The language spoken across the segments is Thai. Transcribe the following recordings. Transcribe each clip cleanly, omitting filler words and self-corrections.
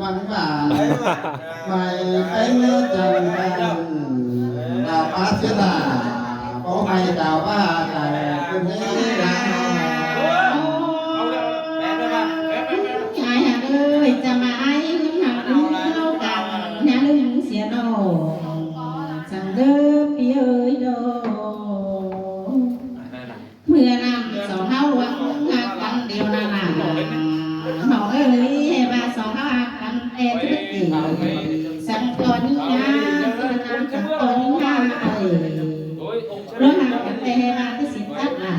วันหวานไม่เป็นจังกันดาวปาเสนาเพราะไม่ดาวว่าใจคืนนี้นะชายหาเลยจะมาไอ้ขึ้นหักขึ้นเข้ากันน้าลึงเสียดอกสั่งเด้อพี่เอ้ยโดเมื่อนำสองเท้าวังหักกันเดียวนาหนาหอเอ้ยบาสองเท้าหักกันเอ็ดทุกทีสั่งก่อนนี้นะสั่งก่อนนี้นะเอ้ยรถหักกันแต่บาที่สินตัดหนา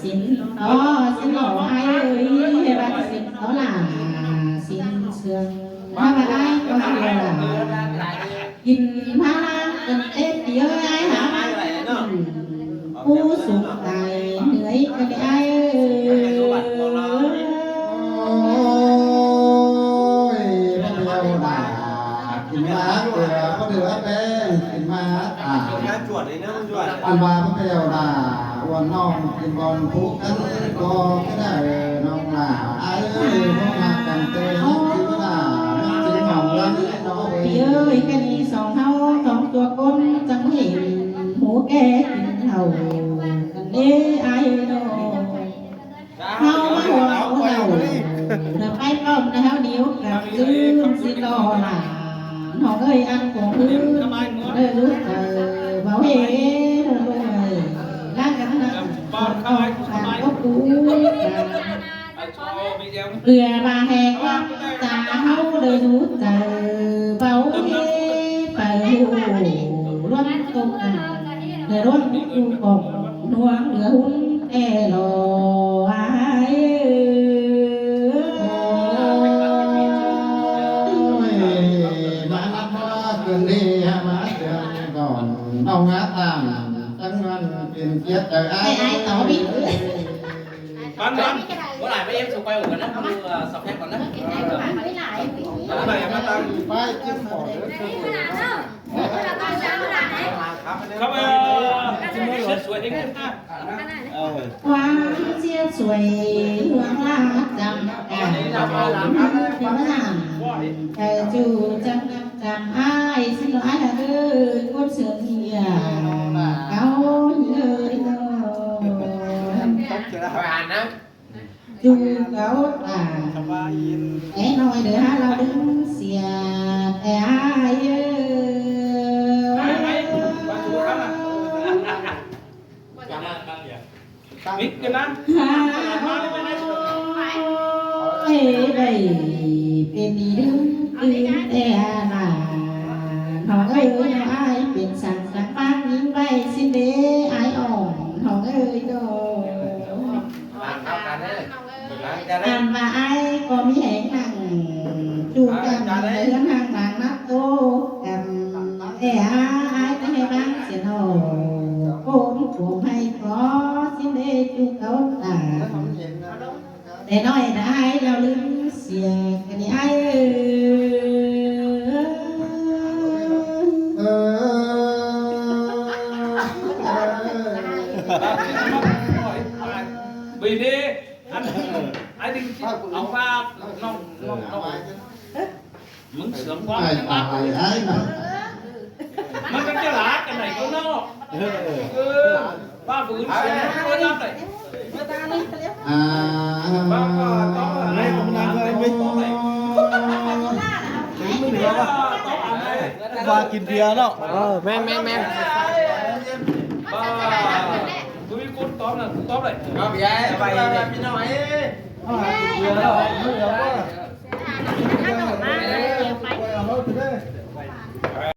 สินอ๋อสินหล่อไอ้เอ้ยบาที่สินอ๋อหล่ะสินเสื่อมมามาได้ก็เดียวล่ะกินพากันเอ็ดเดียวไอ้หาผู้สูงตายเหนื่อยกันไอ้โอ้ยพระเดียวนากินมาเดือพระเดือเป็นกินมาตาจวดเลยนะจวดอันว่าพระเดียวนาวันน้องกินบอลทุกกันก็ไม่ได้น้องหลาไอ้พวกมากันเตยกินมาจริงของรักน้องพี่เอ้ยแค่นี้สองเท้าสองตัวก้นจังเห็นหมูแก่กินเท่ากันเด้ไอ้โดเท้ามาหัวเท่าเราไปป้อมเท้าเดียวกับลืมสิรอหลาน้องเอ้ยอันของพื้นเด้อรู้เออเบาเฮ้เลยร่างกันนะการก็ปูเรือมาแหกว่าตาเฮาเลยรู้เจอเบาเฮ้ไปหูร่วมตกกันเลยร่วมดูกบนัวเหลือหุ้นแอโลไอ้มานับว่าคืนนี้มาเดือนก่อนเอางาตามจังวันเป็นเกียรติไอ้ต่อบิ๊กมันเมื่อไหร่ไปเอ็มส่งไปหมดกันนะดูสอบแพทย์ก่อนนะเมื่อไหร่มาตั้ง ไปจิ้มขอเลยครับสวยๆเองนะความเสียสวยเมืองลาจำกันเดี๋ยวนะแต่จู่จำไอ้สิไอ้เอ้ยคนเสือเหี้ยเขาเหี้ยจูเขาแค่น้อยเดี๋ยวเราดึงเสียแต่ไอ้เอ้มิกกันนะเฮ้ยได้เป็นดีดึงตื่นแต่หน้าน้องเอ้ยไอ้เป็นสั่งสักปักยิงไปสิเดไอ้อ่อนน้องเอ้ยโดอ่านมาไอ้ก็มีแห่งนั่งจูกันเดินห่างหลังนับโตกันแต่ไอ้ไม่ให้บ้างเสียหน่อยโอ้ลูกผัวให้ขอสิเดจูเขาตาแต่น้อยได้เราลืมเสียกันนี่ไอ้vì đi anh đi ông ba nông muốn sớm quá nó cái lá cái này có nó ba vừa sớm có lắm này ba có này cũng làm rồi mình có này và kín bia đó men tôi biết cút tóm này có bị ai vậy bị nói